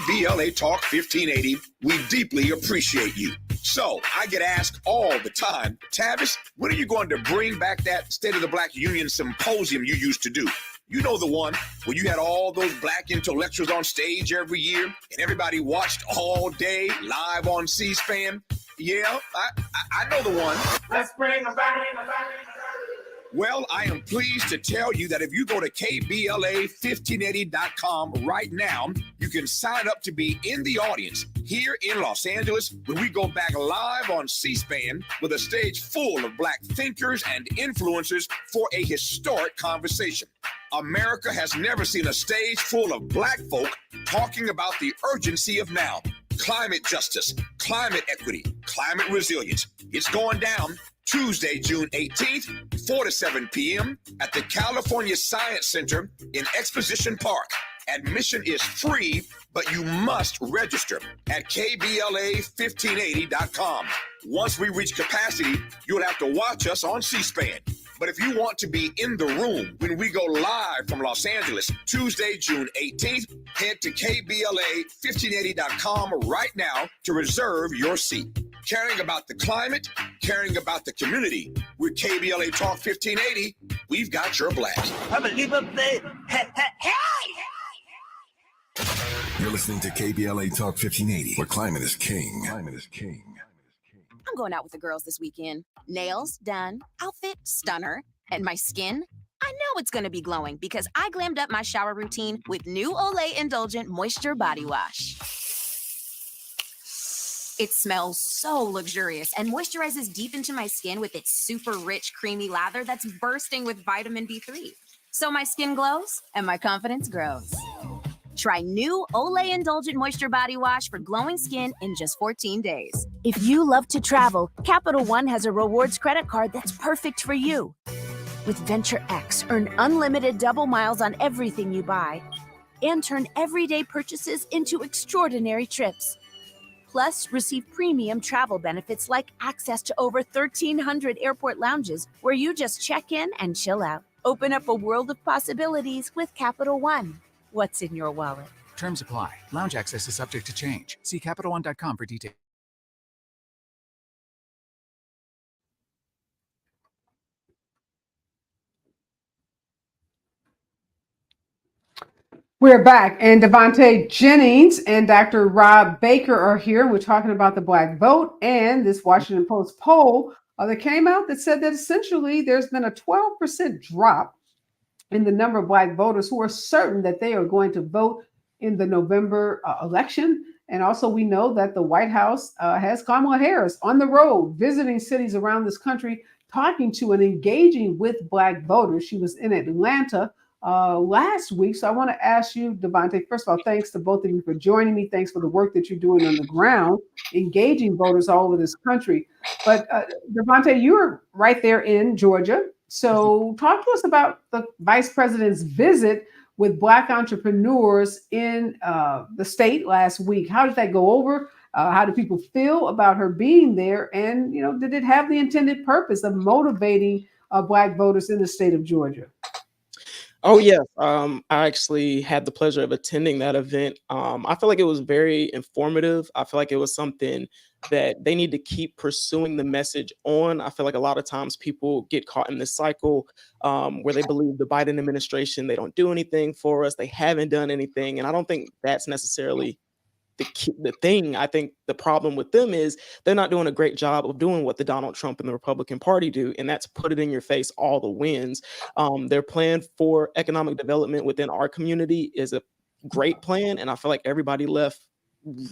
KBLA Talk 1580, we deeply appreciate you. So I get asked all the time, Tavis, when are you going to bring back that State of the Black Union symposium you used to do? You know, the one where you had all those black intellectuals on stage every year and everybody watched all day live on C-SPAN? Yeah, I know the one. Let's bring them back. Well, I am pleased to tell you that if you go to KBLA1580.com right now, you can sign up to be in the audience here in Los Angeles when we go back live on C-SPAN with a stage full of black thinkers and influencers for a historic conversation. America has never seen a stage full of black folk talking about the urgency of now. Climate justice, climate equity, climate resilience. It's going down Tuesday, June 18th, 4 to 7 p.m. at the California Science Center in Exposition Park. Admission is free, but you must register at KBLA1580.com. Once we reach capacity, you'll have to watch us on C-SPAN. But if you want to be in the room when we go live from Los Angeles, Tuesday, June 18th, head to KBLA1580.com right now to reserve your seat. Caring about the climate, caring about the community. With KBLA Talk 1580, we've got your blast. You're listening to KBLA Talk 1580, where climate is king. Climate is king. I'm going out with the girls this weekend. Nails done, outfit stunner, and my skin, I know it's going to be glowing because I glammed up my shower routine with new Olay Indulgent Moisture Body Wash. It smells so luxurious and moisturizes deep into my skin with its super rich, creamy lather that's bursting with vitamin B3. So my skin glows and my confidence grows. Try new Olay Indulgent Moisture Body Wash for glowing skin in just 14 days. If you love to travel, Capital One has a rewards credit card that's perfect for you. With Venture X, earn unlimited double miles on everything you buy and turn everyday purchases into extraordinary trips. Plus, receive premium travel benefits like access to over 1,300 airport lounges where you just check in and chill out. Open up a world of possibilities with Capital One. What's in your wallet? Terms apply. Lounge access is subject to change. See CapitalOne.com for details. We're back, and Devontae Jennings and Dr. Rob Baker are here. We're talking about the Black vote and this Washington Post poll that came out that said that essentially there's been a 12% drop in the number of Black voters who are certain that they are going to vote in the November election. And also we know that the White House has Kamala Harris on the road, visiting cities around this country, talking to and engaging with Black voters. She was in Atlanta last week. So I want to ask you, Devontae, first of all, thanks to both of you for joining me. Thanks for the work that you're doing on the ground, engaging voters all over this country. But Devontae, you're right there in Georgia. So talk to us about the vice president's visit with Black entrepreneurs in the state last week. How did that go over? How do people feel about her being there? And, you know, did it have the intended purpose of motivating Black voters in the state of Georgia? Oh, yes. I actually had the pleasure of attending that event. I feel like it was very informative. I feel like it was something that they need to keep pursuing the message on. I feel like a lot of times people get caught in this cycle where they believe the Biden administration, they don't do anything for us. They haven't done anything. And I don't think that's necessarily the thing. I think the problem with them is they're not doing a great job of doing what the Donald Trump and the Republican Party do, and that's put it in your face all the wins. Their plan for economic development within our community is a great plan, and I feel like everybody left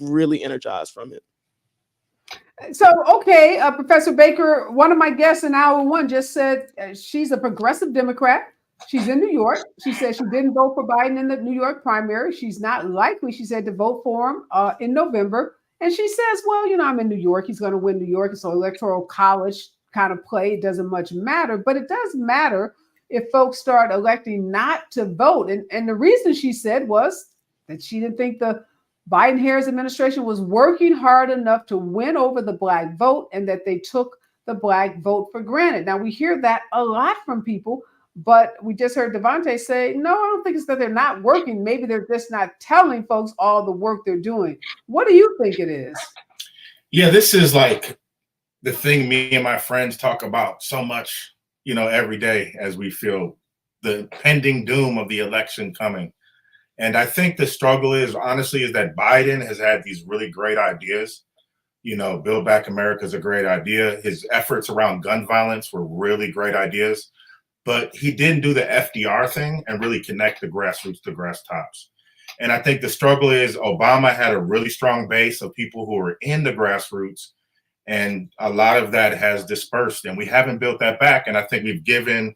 really energized from it. So, okay, Professor Baker, one of my guests in hour one just said she's a progressive Democrat. She's in New York. She said she didn't vote for Biden in the New York primary. She's not likely, she said, to vote for him in November. And she says, well, you know, I'm in New York. He's going to win New York. So electoral college kind of play, it doesn't much matter. But it does matter if folks start electing not to vote. And the reason she said was that she didn't think the Biden-Harris administration was working hard enough to win over the Black vote and that they took the Black vote for granted. Now, we hear that a lot from people. But we just heard Devontae say, no, I don't think it's that they're not working. Maybe they're just not telling folks all the work they're doing. What do you think it is? Yeah, this is like the thing me and my friends talk about so much, every day as we feel the pending doom of the election coming. And I think the struggle is that Biden has had these really great ideas. Build Back America is a great idea. His efforts around gun violence were really great ideas. But he didn't do the FDR thing and really connect the grassroots to grass tops. And I think the struggle is Obama had a really strong base of people who were in the grassroots, and a lot of that has dispersed, and we haven't built that back. And I think we've given,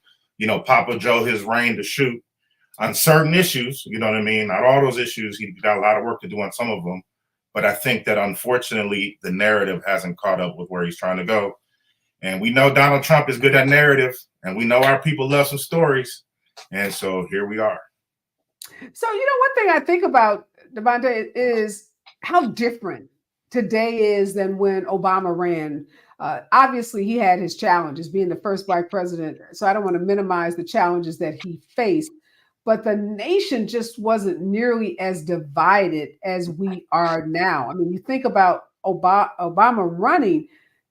Papa Joe his reign to shoot on certain issues. You know what I mean? Not all those issues. He got a lot of work to do on some of them. But I think that unfortunately the narrative hasn't caught up with where he's trying to go. And we know Donald Trump is good at narrative, and we know our people love some stories. And so here we are. So, one thing I think about, Devontae, is how different today is than when Obama ran. Obviously, he had his challenges being the first Black president. So I don't want to minimize the challenges that he faced. But the nation just wasn't nearly as divided as we are now. I mean, you think about Obama running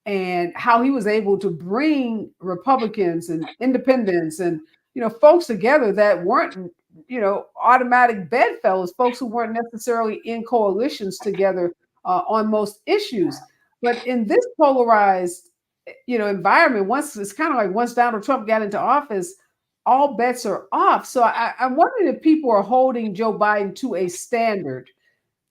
and how he was able to bring Republicans and independents and, folks together that weren't, automatic bedfellows, folks who weren't necessarily in coalitions together on most issues. But in this polarized, environment, once Donald Trump got into office, all bets are off. So I'm wondering if people are holding Joe Biden to a standard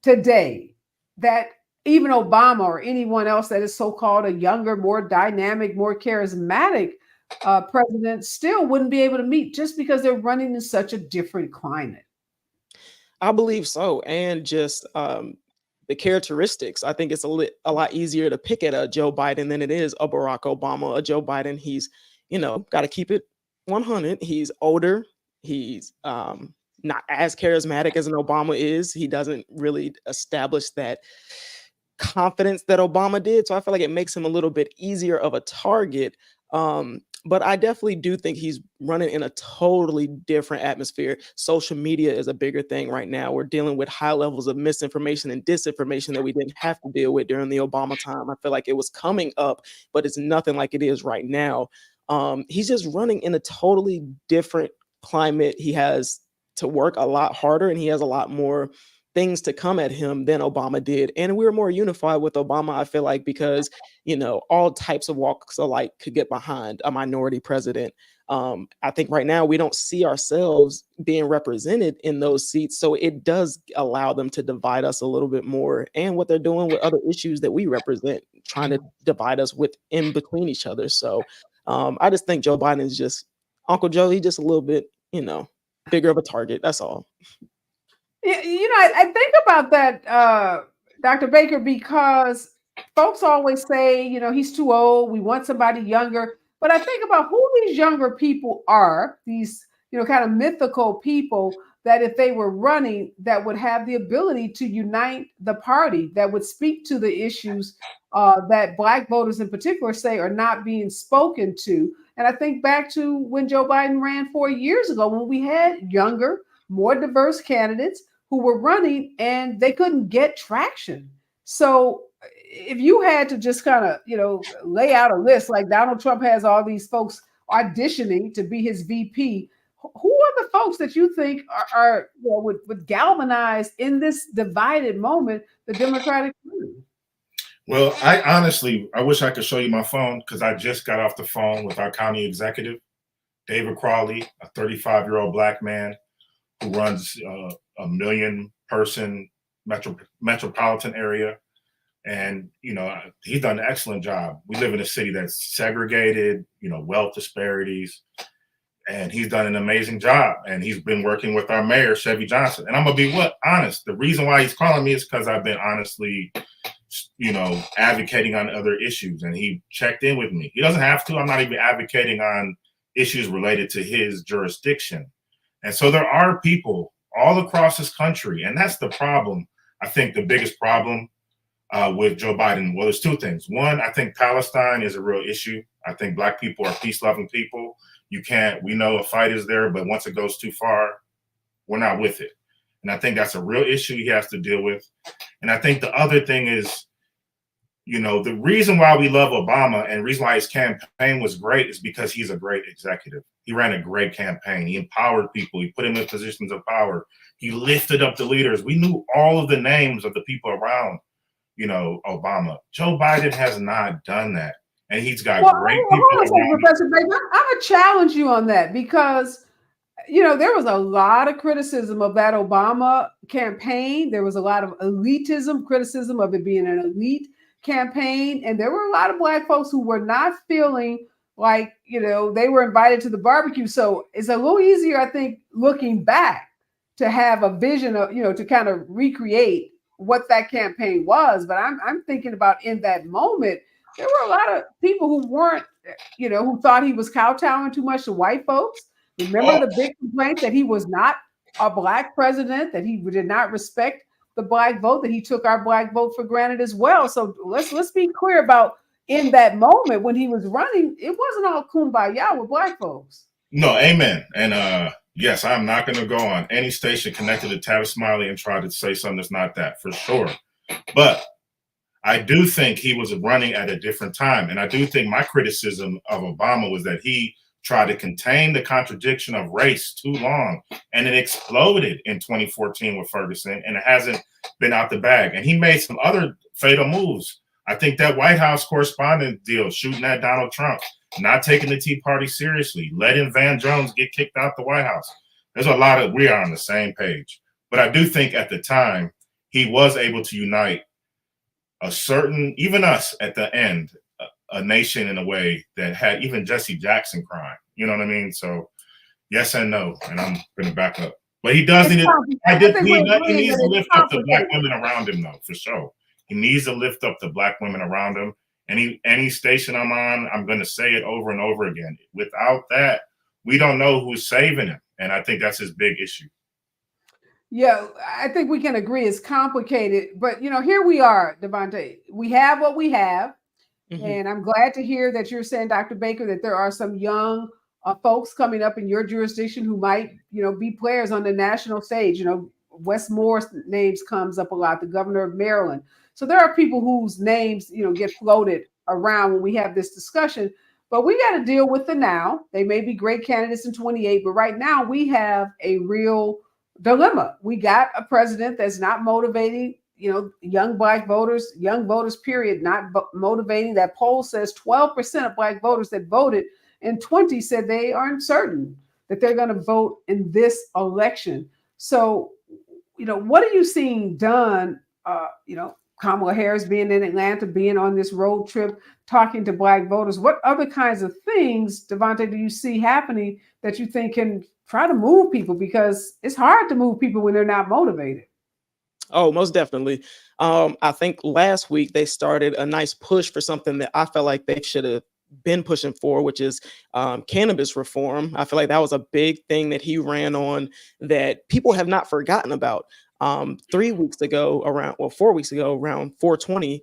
today that even Obama or anyone else that is so-called a younger, more dynamic, more charismatic president still wouldn't be able to meet just because they're running in such a different climate. I believe so. And just the characteristics, I think it's a lot easier to pick at a Joe Biden than it is a Barack Obama. A Joe Biden, he's, got to keep it 100. He's older. He's not as charismatic as an Obama is. He doesn't really establish that confidence that Obama did. So I feel like it makes him a little bit easier of a target. But I definitely do think he's running in a totally different atmosphere. Social media is a bigger thing right now. We're dealing with high levels of misinformation and disinformation that we didn't have to deal with during the Obama time. I feel like it was coming up, but it's nothing like it is right now. He's just running in a totally different climate. He has to work a lot harder, and he has a lot more things to come at him than Obama did. And we're more unified with Obama, I feel like, because, all types of walks alike could get behind a minority president. I think right now we don't see ourselves being represented in those seats. So it does allow them to divide us a little bit more. And what they're doing with other issues that we represent, trying to divide us in between each other. So I just think Joe Biden is just Uncle Joe. He's just a little bit, bigger of a target. That's all. Yeah, I think about that, Dr. Baker, because folks always say, he's too old. We want somebody younger. But I think about who these younger people are, these, kind of mythical people that if they were running, that would have the ability to unite the party, that would speak to the issues that Black voters in particular say are not being spoken to. And I think back to when Joe Biden ran 4 years ago, when we had younger, more diverse candidates who were running and they couldn't get traction. So if you had to just kind of, lay out a list, like Donald Trump has all these folks auditioning to be his VP, who are the folks that you think are would galvanize in this divided moment the Democratic Party? Well, I wish I could show you my phone, because I just got off the phone with our county executive, David Crawley, a 35-year-old Black man who runs a 1 million person metropolitan area. And, he's done an excellent job. We live in a city that's segregated, wealth disparities, and he's done an amazing job. And he's been working with our mayor, Chevy Johnson. And I'm going to be honest. The reason why he's calling me is because I've been honestly, advocating on other issues. And he checked in with me. He doesn't have to. I'm not even advocating on issues related to his jurisdiction. And so there are people all across this country. And that's the problem. I think the biggest problem with Joe Biden, well, there's two things. One, I think Palestine is a real issue. I think Black people are peace-loving people. You can't. We know a fight is there, but once it goes too far, we're not with it. And I think that's a real issue he has to deal with. And I think the other thing is, the reason why we love Obama and the reason why his campaign was great is because he's a great executive. He ran a great campaign. He empowered people. He put them in positions of power. He lifted up the leaders. We knew all of the names of the people around, Obama. Joe Biden has not done that. And he's got great people around. Professor Baker, I'm going to challenge you on that because, there was a lot of criticism of that Obama campaign. There was a lot of elitism, criticism of it being an elite campaign. And there were a lot of Black folks who were not feeling like, they were invited to the barbecue. So it's a little easier, I think, looking back to have a vision of, to kind of recreate what that campaign was. But I'm thinking about in that moment, there were a lot of people who weren't, who thought he was kowtowing too much to white folks. Remember the big complaint that he was not a Black president, that he did not respect the Black vote, that he took our Black vote for granted as well. So let's be clear about in that moment when he was running, it wasn't all kumbaya with Black folks. No, amen. And yes, I'm not going to go on any station connected to Tavis Smiley and try to say something that's not that, for sure. But I do think he was running at a different time. And I do think my criticism of Obama was that he tried to contain the contradiction of race too long. And it exploded in 2014 with Ferguson, and it hasn't been out the bag. And he made some other fatal moves. I think that White House correspondent deal, shooting at Donald Trump, not taking the Tea Party seriously, letting Van Jones get kicked out the White House. There's a lot of, we are on the same page. But I do think at the time, he was able to unite a certain, even us at the end, a nation in a way that had even Jesse Jackson crying. You know what I mean? So yes and no, and I'm going to back up. But he does need he needs to lift up the Black women around him, though, for sure. He needs to lift up the Black women around him. Any station I'm on, I'm going to say it over and over again. Without that, we don't know who's saving him. And I think that's his big issue. Yeah, I think we can agree it's complicated. But, here we are, Devontae. We have what we have. Mm-hmm. And I'm glad to hear that you're saying, Dr. Baker, that there are some young folks coming up in your jurisdiction who might, be players on the national stage. Wes Moore's names comes up a lot, the governor of Maryland. So there are people whose names, get floated around when we have this discussion. But we got to deal with the now. They may be great candidates in 28, but right now we have a real dilemma. We got a president that's not motivating young Black voters, period, not motivating. That poll says 12% of Black voters that voted in 20 said they are uncertain that they're going to vote in this election. So, what are you seeing done? Kamala Harris being in Atlanta, being on this road trip, talking to Black voters. What other kinds of things, Devontae, do you see happening that you think can try to move people? Because it's hard to move people when they're not motivated. Oh, most definitely. I think last week they started a nice push for something that I felt like they should have been pushing for, which is cannabis reform. I feel like that was a big thing that he ran on that people have not forgotten about. 4 weeks ago, around 420,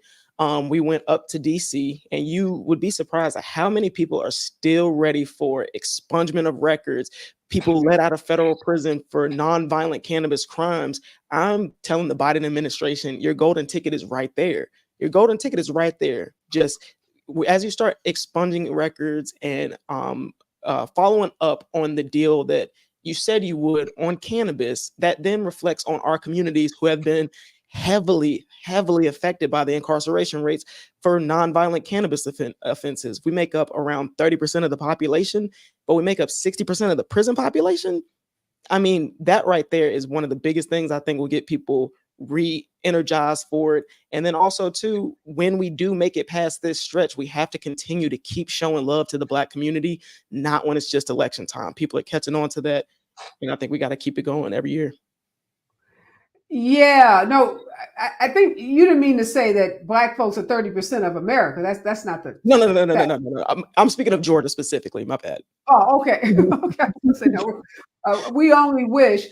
we went up to DC, and you would be surprised at how many people are still ready for expungement of records, people let out of federal prison for nonviolent cannabis crimes. I'm telling the Biden administration, your golden ticket is right there. Your golden ticket is right there. Just as you start expunging records and following up on the deal that you said you would on cannabis, that then reflects on our communities who have been heavily affected by the incarceration rates for nonviolent cannabis offenses. We make up around 30% of the population, but we make up 60% of the prison population. I mean, that right there is one of the biggest things I think will get people re-energized for it. And then also too, when we do make it past this stretch, we have to continue to keep showing love to the Black community, not when it's just election time. People are catching on to that. And I think we got to keep it going every year. Yeah, no, I think you didn't mean to say that Black folks are 30% of America. That's not the. No. I'm speaking of Georgia specifically. My bad. Oh, okay. Okay. So, no, we only wish.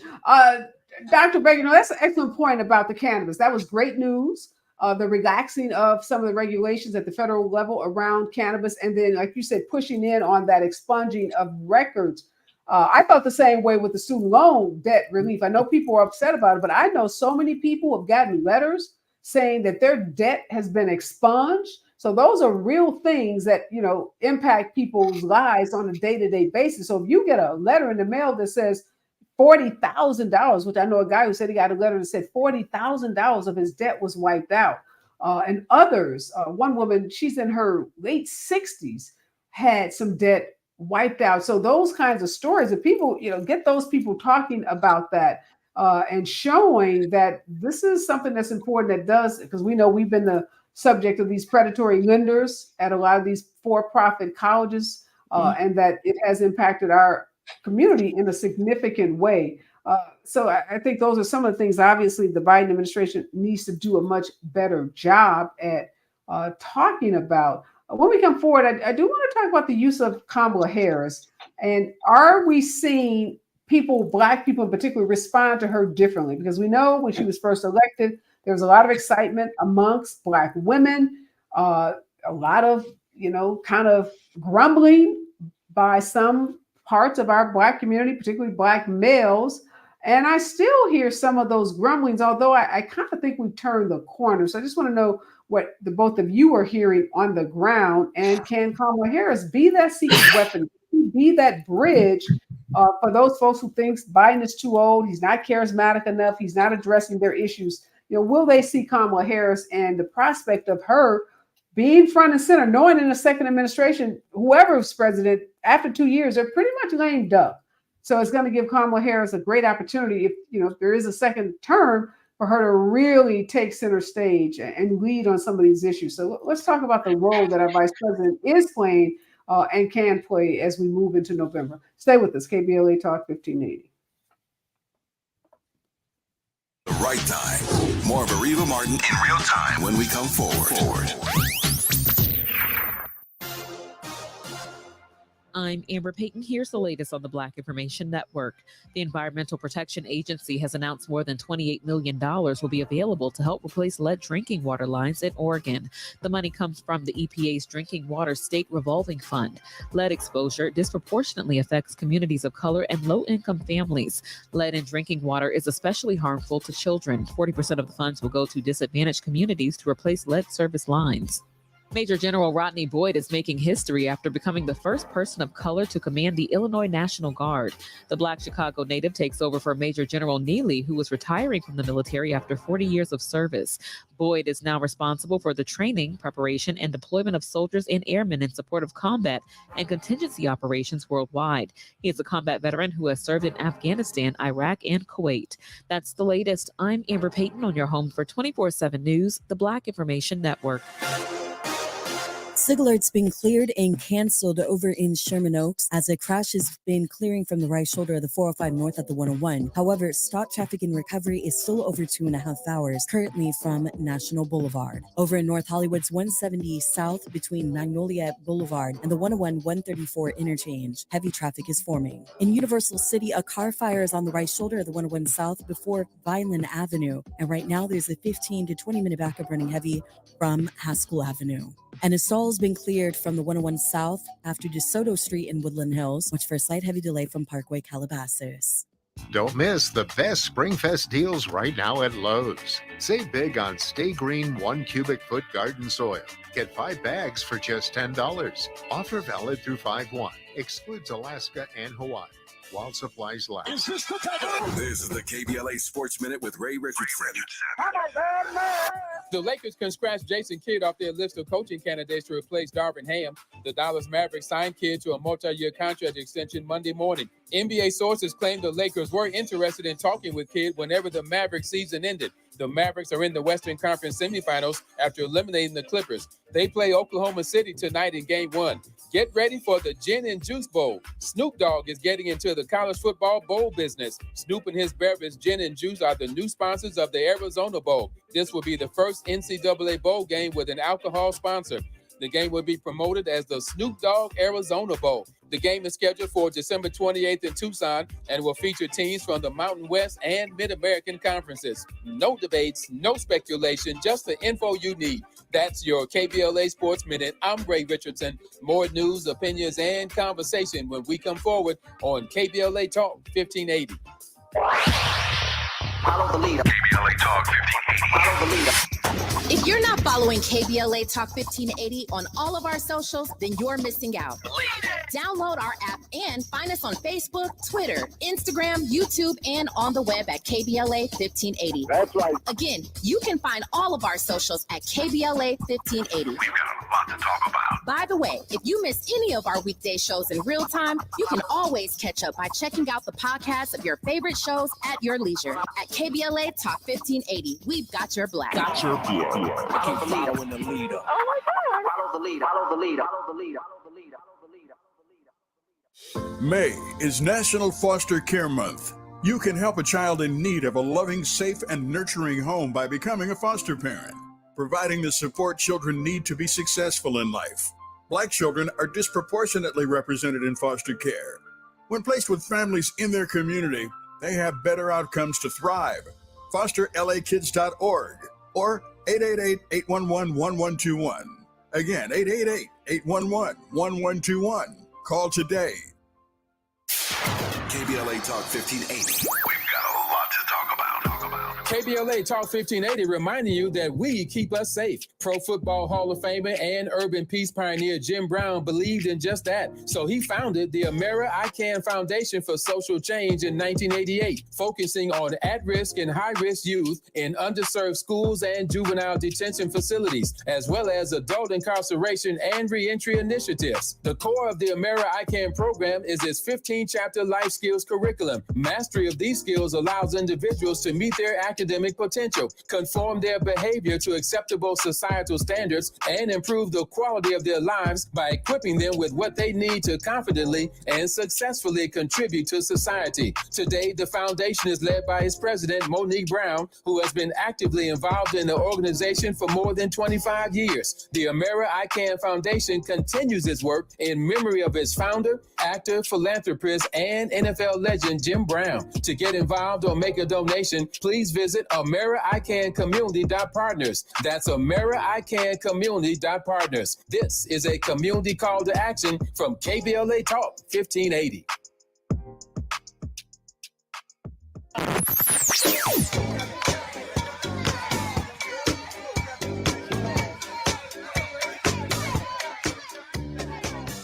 Dr. Baker, that's an excellent point about the cannabis. That was great news. the relaxing of some of the regulations at the federal level around cannabis, and then, like you said, pushing in on that expunging of records. I felt the same way with the student loan debt relief. I know people are upset about it, but I know so many people have gotten letters saying that their debt has been expunged. So those are real things that, impact people's lives on a day-to-day basis. So if you get a letter in the mail that says $40,000, which I know a guy who said he got a letter that said $40,000 of his debt was wiped out. And others, one woman, she's in her late 60s, had some debt wiped out. So those kinds of stories, if people, get those people talking about that and showing that this is something that's important, that does, because we know we've been the subject of these predatory lenders at a lot of these for-profit colleges, and that it has impacted our community in a significant way. So I think those are some of the things, obviously, the Biden administration needs to do a much better job at talking about. When we come forward, I do want to talk about the use of Kamala Harris. And are we seeing people, Black people in particular, respond to her differently? Because we know when she was first elected, there was a lot of excitement amongst Black women, a lot of, kind of grumbling by some parts of our Black community, particularly Black males. And I still hear some of those grumblings, although I kind of think we've turned the corner. So I just want to know what the both of you are hearing on the ground. And can Kamala Harris be that secret weapon, be that bridge for those folks who think Biden is too old, he's not charismatic enough, he's not addressing their issues? Will they see Kamala Harris and the prospect of her being front and center, knowing in the second administration, whoever's president, after 2 years, they're pretty much lame duck. So it's going to give Kamala Harris a great opportunity, if there is a second term, for her to really take center stage and lead on some of these issues. So let's talk about the role that our vice president is playing and can play as we move into November. Stay with us, KBLA Talk 1580. The right time. More of Areva Martin in real time when we come forward. I'm Amber Payton. Here's the latest on the Black Information Network. The Environmental Protection Agency has announced more than $28 million will be available to help replace lead drinking water lines in Oregon. The money comes from the EPA's Drinking Water State Revolving Fund. Lead exposure disproportionately affects communities of color and low-income families. Lead in drinking water is especially harmful to children. 40% of the funds will go to disadvantaged communities to replace lead service lines. Major General Rodney Boyd is making history after becoming the first person of color to command the Illinois National Guard. The Black Chicago native takes over for Major General Neely, who was retiring from the military after 40 years of service. Boyd is now responsible for the training, preparation, and deployment of soldiers and airmen in support of combat and contingency operations worldwide. He is a combat veteran who has served in Afghanistan, Iraq, and Kuwait. That's the latest. I'm Amber Payton on your home for 24/7 News, the Black Information Network. SIG alerts being cleared and canceled over in Sherman Oaks as a crash has been clearing from the right shoulder of the 405 north at the 101. However, stop traffic in recovery is still over 2.5 hours, currently from National Boulevard. Over in North Hollywood's 170 south between Magnolia Boulevard and the 101-134 interchange, heavy traffic is forming. In Universal City, a car fire is on the right shoulder of the 101 south before Vineland Avenue. And right now there's a 15 to 20 minute backup running heavy from Haskell Avenue. And a stall has been cleared from the 101 South after DeSoto Street in Woodland Hills, which for a slight heavy delay from Parkway Calabasas. Don't miss the best Springfest deals right now at Lowe's. Save big on Stay Green 1 cubic foot garden soil. Get 5 bags for just $10. Offer valid through 5/1. Excludes Alaska and Hawaii while supplies last. This is the KBLA Sports Minute with Ray Richardson. The Lakers can scratch Jason Kidd off their list of coaching candidates to replace Darvin Ham. The Dallas Mavericks signed Kidd to a multi-year contract extension Monday morning. NBA sources claim the Lakers were interested in talking with Kidd whenever the Mavericks season ended. The Mavericks are in the Western Conference semifinals after eliminating the Clippers. They play Oklahoma City tonight in Game 1. Get ready for the Gin and Juice Bowl. Snoop Dogg is getting into the college football bowl business. Snoop and his beverage Gin and Juice are the new sponsors of the Arizona Bowl. This will be the first NCAA bowl game with an alcohol sponsor. The game will be promoted as the Snoop Dogg Arizona Bowl. The game is scheduled for December 28th in Tucson and will feature teams from the Mountain West and Mid-American conferences. No debates, no speculation, just the info you need. That's your KBLA Sports Minute. I'm Ray Richardson. More news, opinions, and conversation when we come forward on KBLA Talk 1580. Follow the leader. KBLA Talk 1580. Follow the leader. If you're not following KBLA Talk 1580 on all of our socials, then you're missing out. Download our app and find us on Facebook, Twitter, Instagram, YouTube, and on the web at KBLA 1580. That's right. Again, you can find all of our socials at KBLA 1580. We've got a lot to talk about. By the way, if you miss any of our weekday shows in real time, you can always catch up by checking out the podcast of your favorite shows at your leisure. At KBLA Talk 1580, we've got your black. Got your black. Following the leader. Oh my God. Follow the leader. Follow the leader. Follow the leader. Follow the leader. Follow the leader. May is National Foster Care Month. You can help a child in need of a loving, safe, and nurturing home by becoming a foster parent, providing the support children need to be successful in life. Black children are disproportionately represented in foster care. When placed with families in their community, they have better outcomes to thrive. FosterLAKids.org or 888-811-1121. Again, 888-811-1121. Call today. KBLA Talk 1580. We've got a lot to talk about. KBLA Talk 1580 reminding you that we keep us safe. Pro Football Hall of Famer and urban peace pioneer Jim Brown believed in just that. So he founded the Amera I Can Foundation for Social Change in 1988, focusing on at-risk and high-risk youth in underserved schools and juvenile detention facilities, as well as adult incarceration and reentry initiatives. The core of the Amera I Can program is its 15-chapter life skills curriculum. Mastery of these skills allows individuals to meet their academic potential, conform their behavior to acceptable societal standards, and improve the quality of their lives by equipping them with what they need to confidently and successfully contribute to society. Today, the foundation is led by its president, Monique Brown, who has been actively involved in the organization for more than 25 years. The Amera I Can Foundation continues its work in memory of its founder, actor, philanthropist, and NFL legend, Jim Brown. To get involved or make a donation, please visit AmeriICanCommunity.partners. That's AmeriICanCommunity.partners. This is a community call to action from KBLA Talk 1580.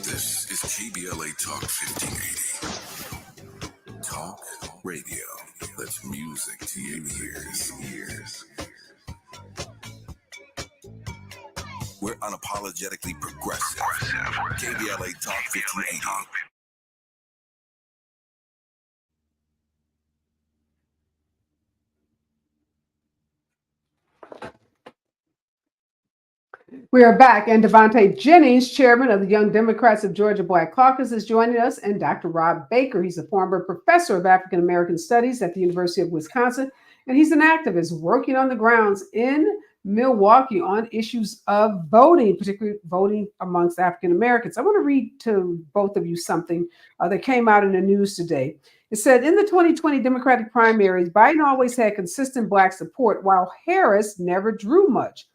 This is KBLA Talk 1580. Talk radio. That's music to your ears. We're unapologetically progressive. KBLA Talk 1580. We are back, and Devontae Jennings, chairman of the Young Democrats of Georgia Black Caucus, is joining us, and Dr. Rob Baker. He's a former professor of African American Studies at the University of Wisconsin, and he's an activist working on the grounds in Milwaukee on issues of voting, particularly voting amongst African Americans. I want to read to both of you something that came out in the news today. It said, in the 2020 Democratic primaries, Biden always had consistent Black support, while Harris never drew much.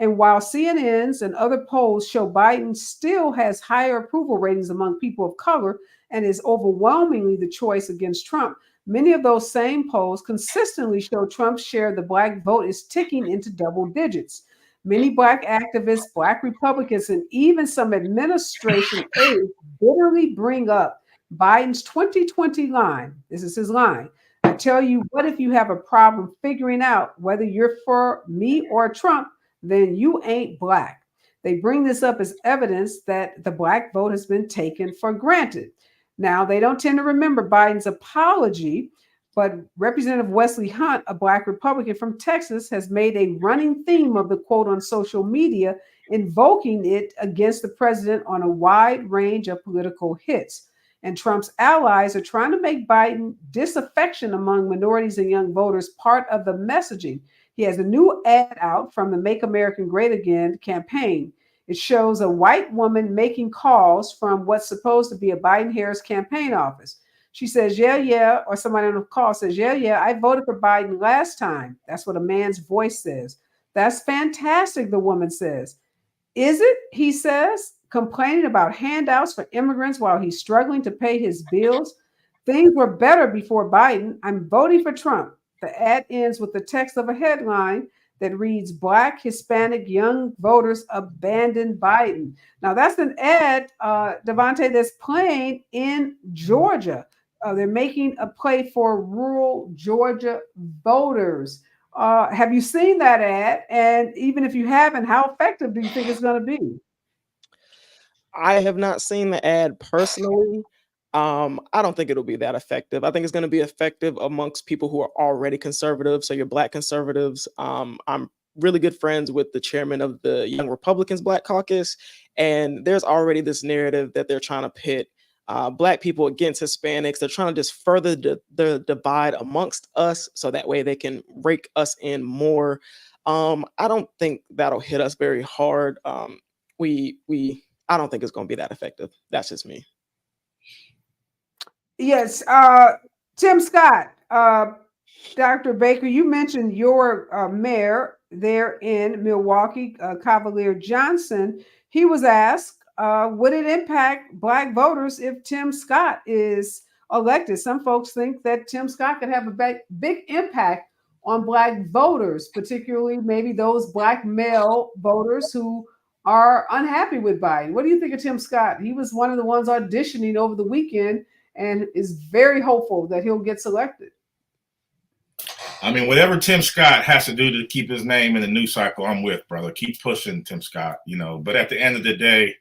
And while CNN's and other polls show Biden still has higher approval ratings among people of color and is overwhelmingly the choice against Trump, many of those same polls consistently show Trump's share of the Black vote is ticking into double digits. Many Black activists, Black Republicans, and even some administration aides bitterly bring up Biden's 2020 line. This is his line. I tell you what, if you have a problem figuring out whether you're for me or Trump, then you ain't Black. They bring this up as evidence that the Black vote has been taken for granted. Now, they don't tend to remember Biden's apology, but Representative Wesley Hunt, a Black Republican from Texas, has made a running theme of the quote on social media, invoking it against the president on a wide range of political hits. And Trump's allies are trying to make Biden disaffection among minorities and young voters part of the messaging. He has a new ad out from the Make America Great Again campaign. It shows a white woman making calls from what's supposed to be a Biden-Harris campaign office. She says, yeah, or somebody on the call says, yeah, I voted for Biden last time. That's what a man's voice says. That's fantastic, the woman says. Is it, he says, complaining about handouts for immigrants while he's struggling to pay his bills? Things were better before Biden. I'm voting for Trump. The ad ends with the text of a headline that reads, Black, Hispanic, young voters abandon Biden. Now, that's an ad, Devontae, that's playing in Georgia. They're making a play for rural Georgia voters. Have you seen that ad? And even if you haven't, how effective do you think it's going to be? I have not seen the ad personally. I don't think it'll be that effective. I think it's going to be effective amongst people who are already conservative. So your Black conservatives. I'm really good friends with the chairman of the Young Republicans Black Caucus, and there's already this narrative that they're trying to pit Black people against Hispanics. They're trying to just further the divide amongst us, so that way they can rake us in more. I don't think that'll hit us very hard. I don't think it's going to be that effective. That's just me. Yes, Tim Scott, Dr. Baker, you mentioned your mayor there in Milwaukee, Cavalier Johnson. He was asked, would it impact Black voters if Tim Scott is elected? Some folks think that Tim Scott could have a big impact on Black voters, particularly maybe those Black male voters who are unhappy with Biden. What do you think of Tim Scott? He was one of the ones auditioning over the weekend and is very hopeful that he'll get selected. I mean, whatever Tim Scott has to do to keep his name in the news cycle, I'm with, brother. Keep pushing Tim Scott, But at the end of the day,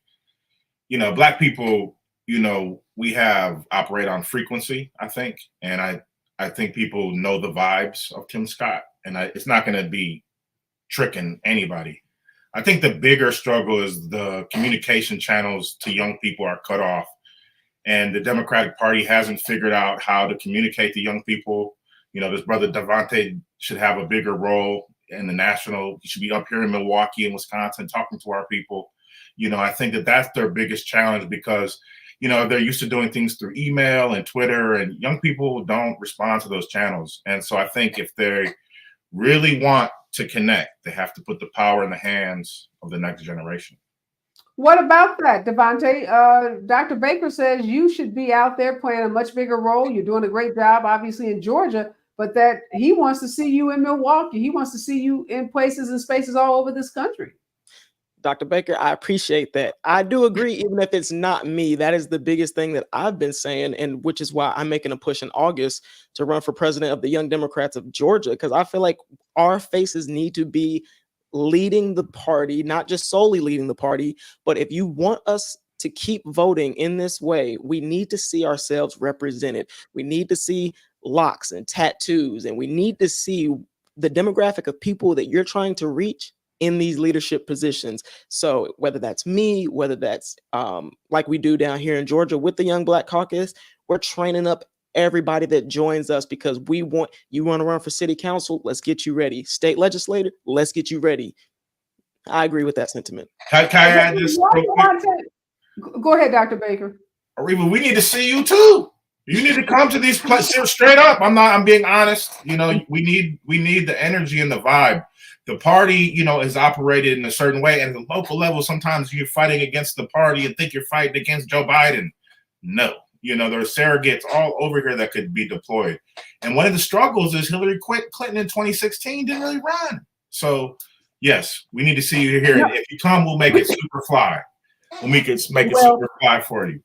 Black people, we operate on frequency, I think. And I think people know the vibes of Tim Scott. And it's not going to be tricking anybody. I think the bigger struggle is the communication channels to young people are cut off. And the Democratic Party hasn't figured out how to communicate to young people. This brother Devontae should have a bigger role in the national. He should be up here in Milwaukee and Wisconsin talking to our people. I think that's their biggest challenge because, they're used to doing things through email and Twitter, and young people don't respond to those channels. And so I think if they really want to connect, they have to put the power in the hands of the next generation. What about that, Devontae? Dr. Baker says you should be out there playing a much bigger role. You're doing a great job, obviously, in Georgia, but that he wants to see you in Milwaukee. He wants to see you in places and spaces all over this country. Dr. Baker, I appreciate that. I do agree, even if it's not me. That is the biggest thing that I've been saying, and which is why I'm making a push in August to run for president of the Young Democrats of Georgia, because I feel like our faces need to be leading the party, not just solely leading the party, but if you want us to keep voting in this way, we need to see ourselves represented. We need to see locks and tattoos, and we need to see the demographic of people that you're trying to reach in these leadership positions. So whether that's me, whether that's like we do down here in Georgia with the Young Black Caucus, we're training up everybody that joins us because you want to run for city council. Let's get you ready. State legislator, let's get you ready. I agree with that sentiment. Can I add this? Go ahead, Dr. Baker. Areva, we need to see you too. You need to come to these places straight up. I'm being honest. We need the energy and the vibe. The party, is operated in a certain way. And at the local level, sometimes you're fighting against the party and think you're fighting against Joe Biden. No. There's surrogates all over here that could be deployed. And one of the struggles is Hillary Clinton in 2016 didn't really run. So, yes, we need to see you here. No. If you come, we'll make it super fly. We'll make it super fly for you.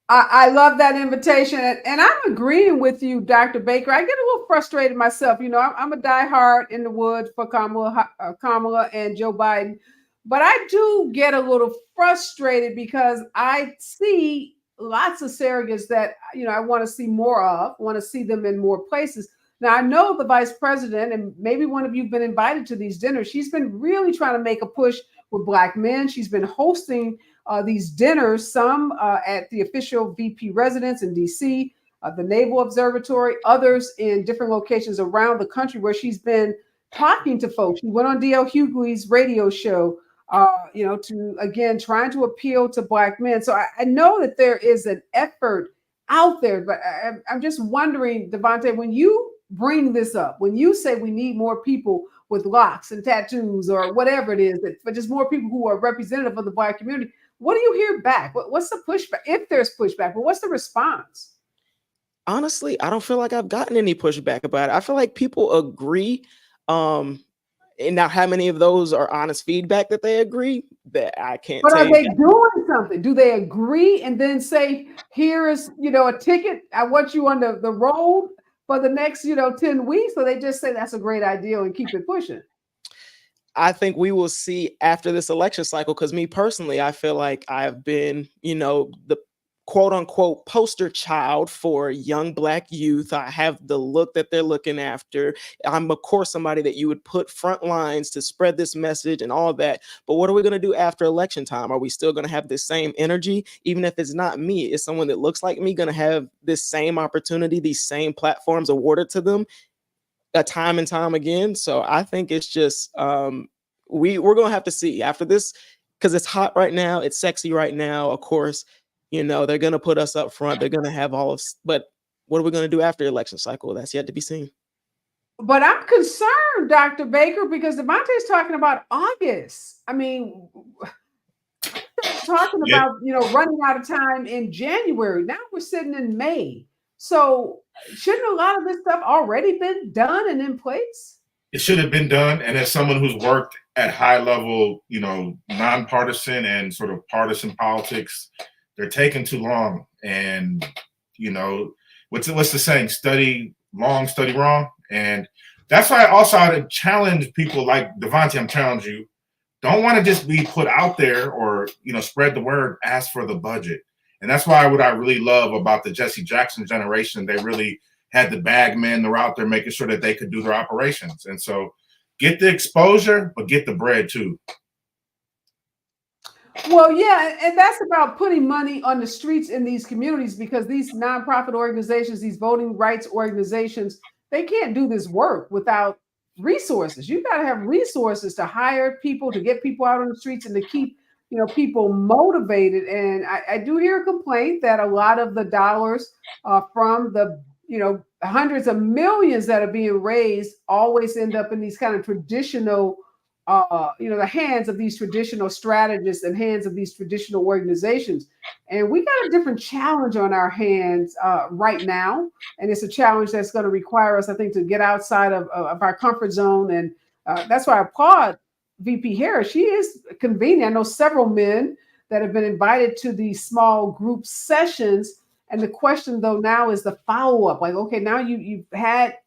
I love that invitation. And I'm agreeing with you, Dr. Baker. I get a little frustrated myself. I'm a diehard in the wood for Kamala and Joe Biden. But I do get a little frustrated because I see lots of surrogates that, I want to see more of, want to see them in more places. Now, I know the vice president, and maybe one of you have been invited to these dinners. She's been really trying to make a push with Black men. She's been hosting these dinners, some at the official VP residence in DC, the Naval Observatory, others in different locations around the country where she's been talking to folks. She went on D.L. Hughley's radio show to again trying to appeal to Black men. So I know that there is an effort out there, but I'm just wondering, Devontae, when you bring this up, when you say we need more people with locks and tattoos or whatever it is, but just more people who are representative of the Black community, what do you hear back? What's the pushback? If there's pushback, but what's the response? Honestly, I don't feel like I've gotten any pushback about it. I feel like people agree. And now how many of those are honest feedback that they agree? That I can't But tell are you. they doing something? Do they agree and then say, here is, a ticket. I want you on the road for the next, 10 weeks? Or they just say that's a great idea and keep it pushing? I think we will see after this election cycle, because me personally, I feel like I've been, the quote unquote poster child for young Black youth. I have the look that they're looking after. I'm, of course, somebody that you would put front lines to spread this message and all that. But what are we going to do after election time? Are we still going to have this same energy? Even if it's not me, is someone that looks like me going to have this same opportunity, these same platforms awarded to them time and time again? So I think it's just we're going to have to see after this, because it's hot right now. It's sexy right now. Of course, they're going to put us up front. They're going to have but what are we going to do after election cycle? That's yet to be seen. But I'm concerned, Dr. Baker, because Devontae's talking about August. I mean, talking about, running out of time in January. Now we're sitting in May. So shouldn't a lot of this stuff already been done and in place? It should have been done. And as someone who's worked at high level, nonpartisan and sort of partisan politics, they're taking too long. And, what's the saying? Study long, study wrong. And that's why I challenge people like Devontae. I'm challenging you. Don't want to just be put out there or, spread the word, ask for the budget. And that's why what I really love about the Jesse Jackson generation, they really had the bag men. They're out there making sure that they could do their operations. And so get the exposure, but get the bread too. Well, yeah, and that's about putting money on the streets in these communities, because these nonprofit organizations, these voting rights organizations, they can't do this work without resources. You got to have resources to hire people, to get people out on the streets, and to keep people motivated. And I do hear a complaint that a lot of the dollars from the hundreds of millions that are being raised always end up in these kind of traditional the hands of these traditional strategists and hands of these traditional organizations. And we got a different challenge on our hands right now. And it's a challenge that's going to require us, I think, to get outside of our comfort zone. And that's why I applaud VP Harris. She is convening. I know several men that have been invited to these small group sessions. And the question, though, now is the follow-up. Like, okay, now you've had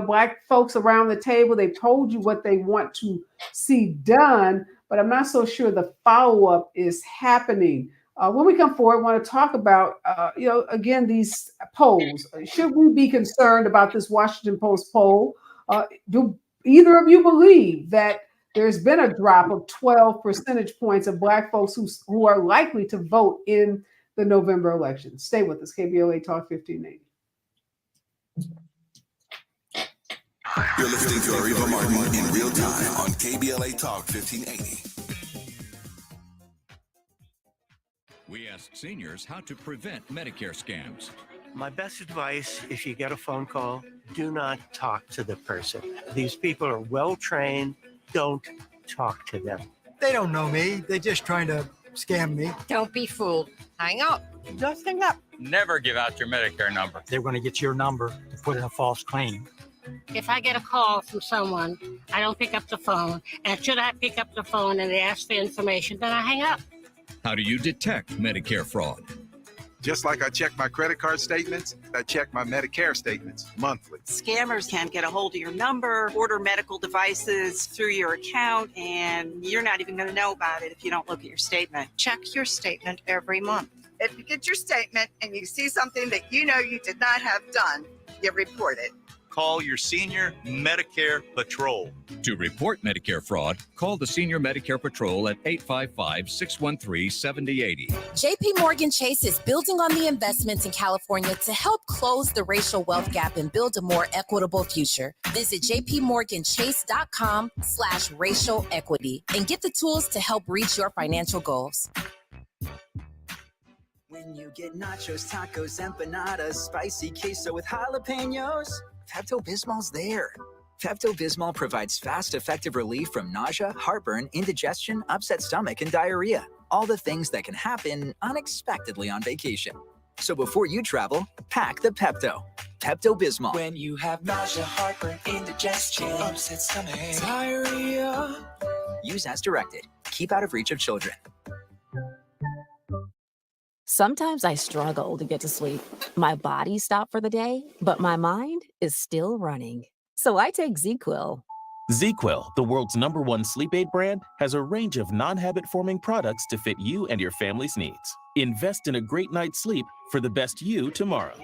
Black folks around the table. They've told you what they want to see done, but I'm not so sure the follow-up is happening. When we come forward, I want to talk about, again, these polls. Should we be concerned about this Washington Post poll? Do either of you believe that there's been a drop of 12 percentage points of Black folks who are likely to vote in the November election? Stay with us. KBLA Talk 1580. You're listening to Areva Martin in real time on KBLA Talk 1580. We ask seniors how to prevent Medicare scams. My best advice, if you get a phone call, do not talk to the person. These people are well trained. Don't talk to them. They don't know me. They're just trying to scam me. Don't be fooled. Hang up. Just hang up. Never give out your Medicare number. They're going to get your number to put in a false claim. If I get a call from someone, I don't pick up the phone. And should I pick up the phone and they ask for information, then I hang up. How do you detect Medicare fraud? Just like I check my credit card statements, I check my Medicare statements monthly. Scammers can get a hold of your number, order medical devices through your account, and you're not even going to know about it if you don't look at your statement. Check your statement every month. If you get your statement and you see something that you know you did not have done, you report it. call your senior Medicare patrol. To report Medicare fraud, call the Senior Medicare Patrol at 855-613-7080. JP Morgan Chase is building on the investments in California to help close the racial wealth gap and build a more equitable future. Visit jpmorganchase.com/racial equity and get the tools to help reach your financial goals. When you get nachos, tacos, empanadas, spicy queso with jalapenos, Pepto-Bismol's there. Pepto-Bismol provides fast, effective relief from nausea, heartburn, indigestion, upset stomach, and diarrhea. All the things that can happen unexpectedly on vacation. So before you travel, pack the Pepto. Pepto-Bismol. When you have nausea, heartburn, indigestion, upset stomach, diarrhea. Use as directed. Keep out of reach of children. Sometimes I struggle to get to sleep. My body stopped for the day, but my mind is still running. So I take ZQuil. ZQuil, the world's #1 sleep aid brand, has a range of non-habit-forming products to fit you and your family's needs. Invest in a great night's sleep for the best you tomorrow.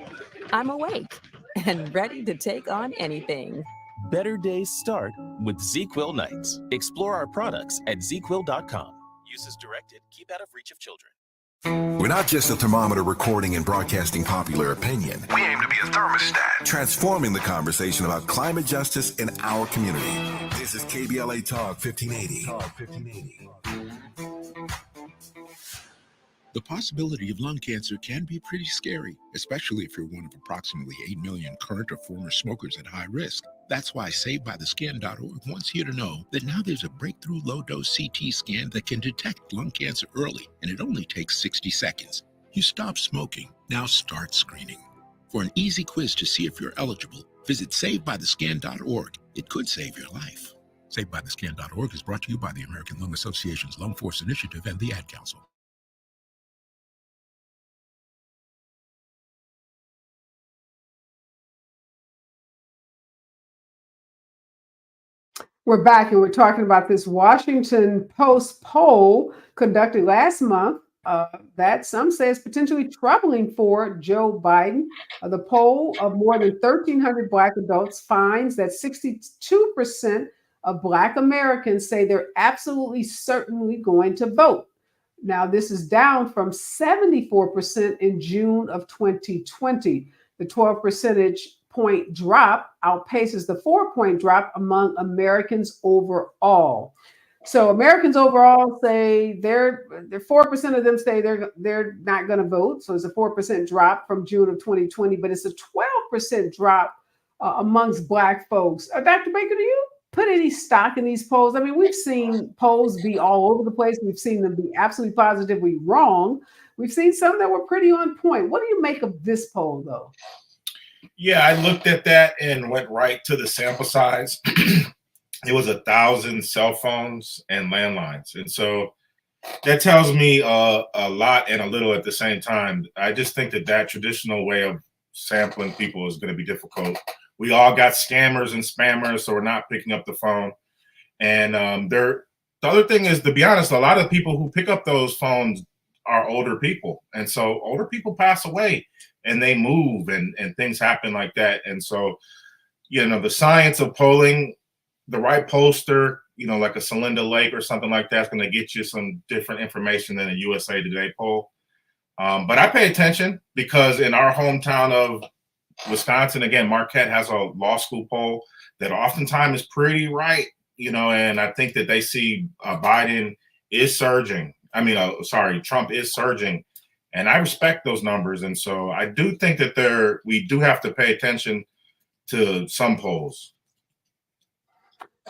I'm awake and ready to take on anything. Better days start with ZQuil nights. Explore our products at ZQuil.com. Use as directed. Keep out of reach of children. We're not just a thermometer recording and broadcasting popular opinion. We aim to be a thermostat, transforming the conversation about climate justice in our community. This is KBLA Talk 1580. The possibility of lung cancer can be pretty scary, especially if you're one of approximately 8 million current or former smokers at high risk. That's why SaveByTheScan.org wants you to know that now there's a breakthrough low-dose CT scan that can detect lung cancer early, and it only takes 60 seconds. You stop smoking, now start screening. For an easy quiz to see if you're eligible, visit SaveByTheScan.org. It could save your life. SaveByTheScan.org is brought to you by the American Lung Association's Lung Force Initiative and the Ad Council. We're back and we're talking about this Washington Post poll conducted last month that some say is potentially troubling for Joe Biden. The poll of more than 1,300 Black adults finds that 62% of Black Americans say they're absolutely certainly going to vote. Now, this is down from 74% in June of 2020. The 12 percentage point drop outpaces the 4-point drop among Americans overall. So Americans overall say they're 4% of them say they're not going to vote. So it's a 4% drop from June of 2020, but it's a 12% drop amongst Black folks. Dr. Baker, do you put any stock in these polls? I mean, we've seen polls be all over the place. We've seen them be absolutely positively wrong. We've seen some that were pretty on point. What do you make of this poll, though? Yeah, I looked at that and went right to the sample size. It was 1,000 cell phones and landlines. And so that tells me a lot and a little at the same time. I just think that traditional way of sampling people is going to be difficult. We all got scammers and spammers, so we're not picking up the phone. And the other thing is, to be honest, a lot of people who pick up those phones are older people. And so older people pass away and they move and things happen like that. And so, the science of polling, the right pollster, like a Celinda Lake or something like that's going to get you some different information than a USA Today poll. But I pay attention because in our hometown of Wisconsin, again, Marquette has a law school poll that oftentimes is pretty right, and I think that they see Biden is surging. Trump is surging. And I respect those numbers. And so I do think that we do have to pay attention to some polls.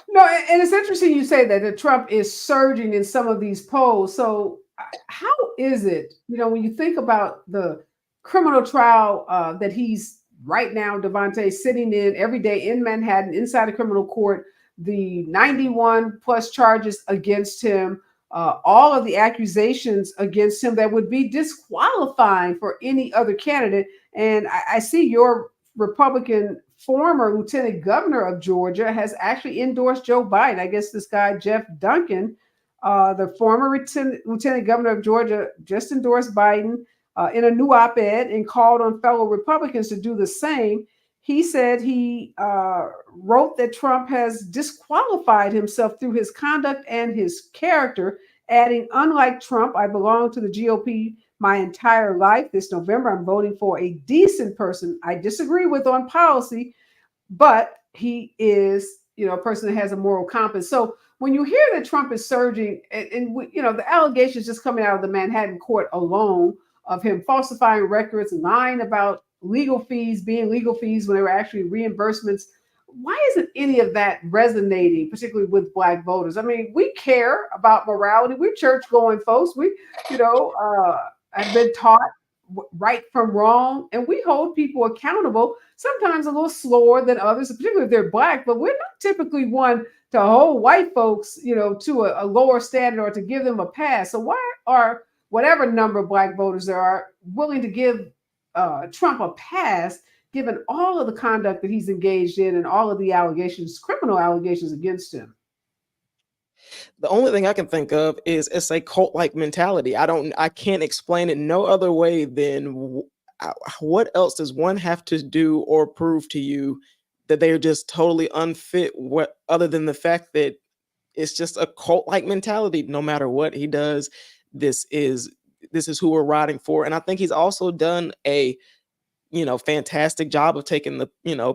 No, and it's interesting you say that Trump is surging in some of these polls. So how is it, when you think about the criminal trial that he's right now, Devontae, sitting in every day in Manhattan, inside a criminal court, the 91 plus charges against him, all of the accusations against him that would be disqualifying for any other candidate. And I see your Republican former lieutenant governor of Georgia has actually endorsed Joe Biden. I guess this guy, Jeff Duncan, the former lieutenant governor of Georgia, just endorsed Biden in a new op-ed and called on fellow Republicans to do the same. He said he wrote that Trump has disqualified himself through his conduct and his character, adding, unlike Trump, I belong to the GOP my entire life. This November, I'm voting for a decent person I disagree with on policy, but he is, a person that has a moral compass. So when you hear that Trump is surging, and the allegations just coming out of the Manhattan court alone of him falsifying records, lying about legal fees being legal fees when they were actually reimbursements. Why isn't any of that resonating, particularly with Black voters? I mean, we care about morality. We're church-going folks. We, have been taught right from wrong, and we hold people accountable, sometimes a little slower than others, particularly if they're Black, but we're not typically one to hold white folks, to a lower standard or to give them a pass. So why are whatever number of Black voters there are willing to give Trump a pass, given all of the conduct that he's engaged in and all of the allegations, criminal allegations against him? The only thing I can think of is it's a cult-like mentality. I can't explain it no other way than what else does one have to do or prove to you that they're just totally unfit, what other than the fact that it's just a cult-like mentality. No matter what he does, this is who we're riding for. And I think he's also done a fantastic job of taking the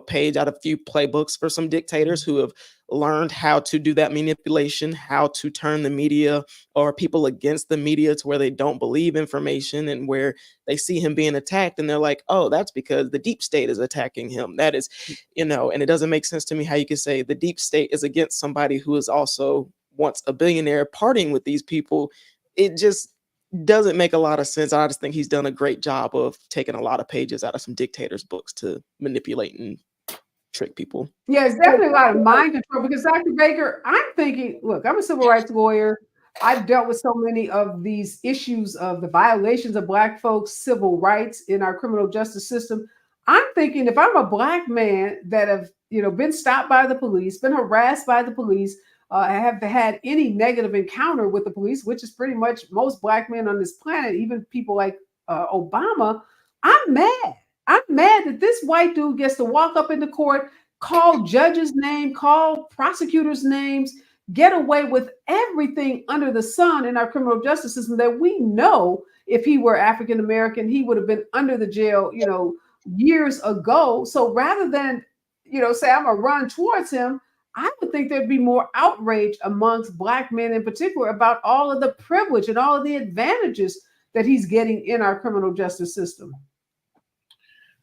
page out of a few playbooks for some dictators who have learned how to do that manipulation, how to turn the media or people against the media to where they don't believe information and where they see him being attacked and they're like, oh, that's because the deep state is attacking him. That is, and it doesn't make sense to me how you could say the deep state is against somebody who is also once a billionaire partying with these people. It just doesn't make a lot of sense. I just think he's done a great job of taking a lot of pages out of some dictators' books to manipulate and trick people. Yeah, it's definitely a lot of mind control because Dr. Baker, I'm thinking, look, I'm a civil rights lawyer. I've dealt with so many of these issues of the violations of Black folks' civil rights in our criminal justice system. I'm thinking if I'm a Black man that have, been stopped by the police, been harassed by the police, have had any negative encounter with the police, which is pretty much most Black men on this planet, even people like Obama, I'm mad. I'm mad that this white dude gets to walk up into court, call judges' name, call prosecutors' names, get away with everything under the sun in our criminal justice system that we know if he were African American, he would have been under the jail, years ago. So rather than, say I'm gonna run towards him, I would think there'd be more outrage amongst Black men in particular about all of the privilege and all of the advantages that he's getting in our criminal justice system.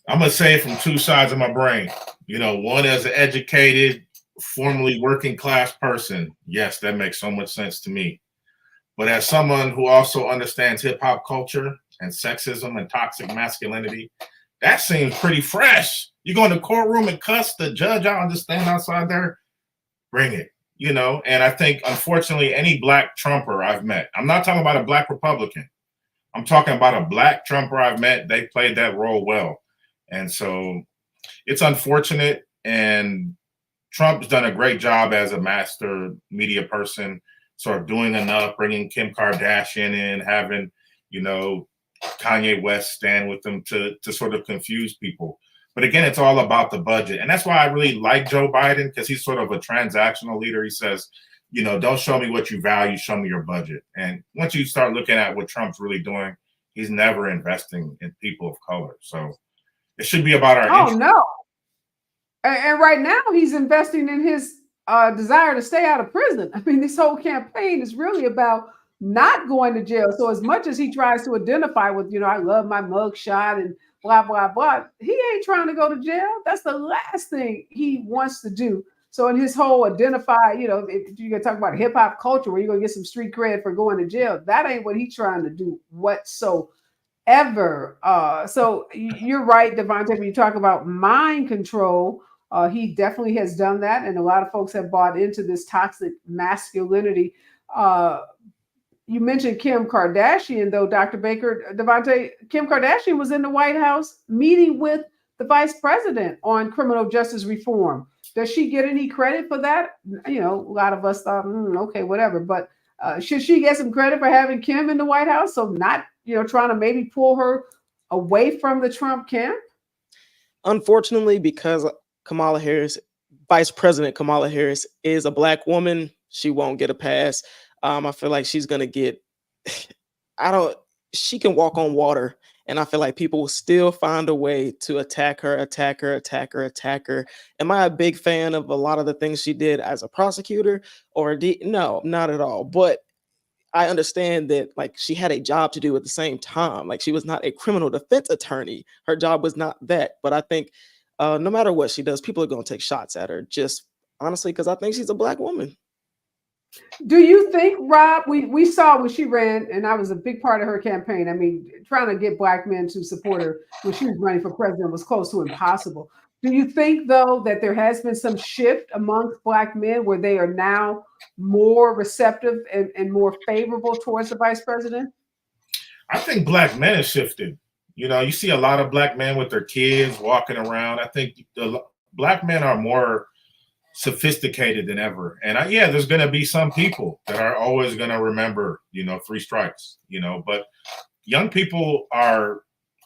I'm going to say it from two sides of my brain. One as an educated, formerly working class person, yes, that makes so much sense to me. But as someone who also understands hip hop culture and sexism and toxic masculinity, that seems pretty fresh. You go in the courtroom and cuss the judge out and just stand outside there, bring it, And I think, unfortunately, any Black Trumper I've met, I'm not talking about a Black Republican. I'm talking about a Black Trumper I've met. They played that role well. And so it's unfortunate. And Trump's done a great job as a master media person, sort of doing enough, bringing Kim Kardashian in, having, Kanye West stand with them to sort of confuse people. But again, it's all about the budget. And that's why I really like Joe Biden, because he's sort of a transactional leader. He says, don't show me what you value, show me your budget. And once you start looking at what Trump's really doing, he's never investing in people of color. So it should be about our interest. No. And right now he's investing in his desire to stay out of prison. I mean, this whole campaign is really about not going to jail. So as much as he tries to identify with, I love my mug shot and blah, blah, blah, he ain't trying to go to jail. That's the last thing he wants to do. So in his whole identify, if you're going to talk about hip hop culture where you're going to get some street cred for going to jail, that ain't what he's trying to do whatsoever. So you're right, Devontae, when you talk about mind control, he definitely has done that. And a lot of folks have bought into this toxic masculinity. You mentioned Kim Kardashian, though, Dr. Baker, Devontae, Kim Kardashian was in the White House meeting with the vice president on criminal justice reform. Does she get any credit for that? A lot of us thought, okay, whatever. But should she get some credit for having Kim in the White House? So not, trying to maybe pull her away from the Trump camp? Unfortunately, because Kamala Harris, Vice President Kamala Harris, is a Black woman, she won't get a pass. I feel like she's gonna get. I don't. She can walk on water, and I feel like people will still find a way to attack her, attack her, attack her, attack her. Am I a big fan of a lot of the things she did as a prosecutor, no, not at all. But I understand that like she had a job to do at the same time. Like she was not a criminal defense attorney. Her job was not that. But I think no matter what she does, people are going to take shots at her. Just honestly, because I think she's a Black woman. Do you think, Rob, we saw when she ran, and I was a big part of her campaign. I mean, trying to get Black men to support her when she was running for president was close to impossible. Do you think, though, that there has been some shift amongst Black men where they are now more receptive and more favorable towards the vice president? I think Black men have shifted. You know, you see a lot of Black men with their kids walking around. I think the Black men are more sophisticated than ever. And yeah, there's going to be some people that are always going to remember, 3 strikes, but young people are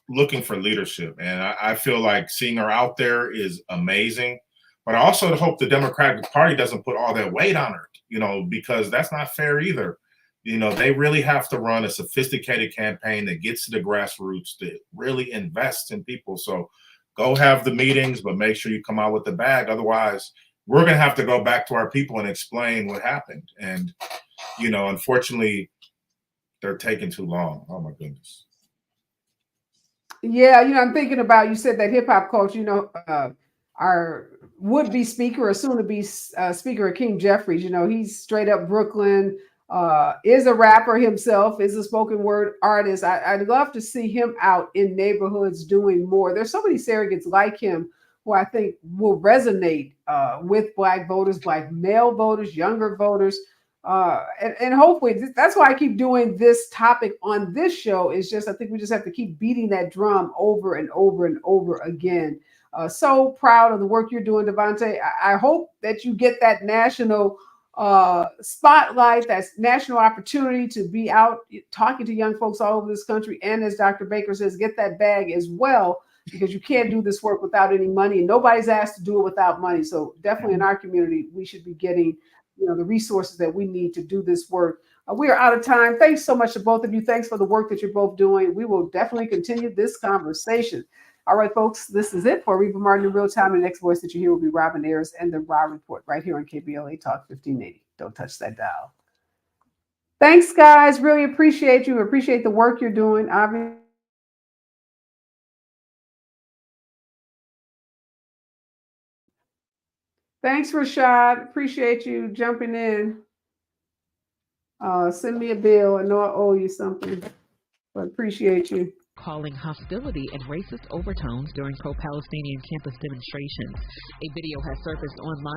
looking for leadership. And I feel like seeing her out there is amazing. But I also hope the Democratic Party doesn't put all that weight on her, because that's not fair either. They really have to run a sophisticated campaign that gets to the grassroots, that really invests in people. So go have the meetings, but make sure you come out with the bag. Otherwise, we're going to have to go back to our people and explain what happened. And, unfortunately, they're taking too long. Oh, my goodness. Yeah, I'm thinking about, you said that hip hop coach, our would-be speaker or soon-to-be speaker, King Jeffries, he's straight up Brooklyn, is a rapper himself, is a spoken word artist. I'd love to see him out in neighborhoods doing more. There's so many surrogates like him who I think will resonate with Black voters, Black male voters, younger voters. And hopefully that's why I keep doing this topic on this show. Is just, I think we just have to keep beating that drum over and over and over again. So proud of the work you're doing, Devontae. I hope that you get that national spotlight, that national opportunity to be out talking to young folks all over this country. And as Dr. Baker says, get that bag as well, because you can't do this work without any money, and nobody's asked to do it without money. So definitely in our community, we should be getting the resources that we need to do this work. We are out of time. Thanks so much to both of you. Thanks for the work that you're both doing. We will definitely continue this conversation. All right, folks, this is it for Areva Martin in real time. The next voice that you hear will be Robin Ayers and the Raw Report right here on KBLA Talk 1580. Don't touch that dial. Thanks, guys. Really appreciate you. Appreciate the work you're doing. Obviously. Thanks, Rashad. Appreciate you jumping in. Send me a bill. I know I owe you something, but appreciate you. Calling hostility and racist overtones during pro-Palestinian campus demonstrations. A video has surfaced online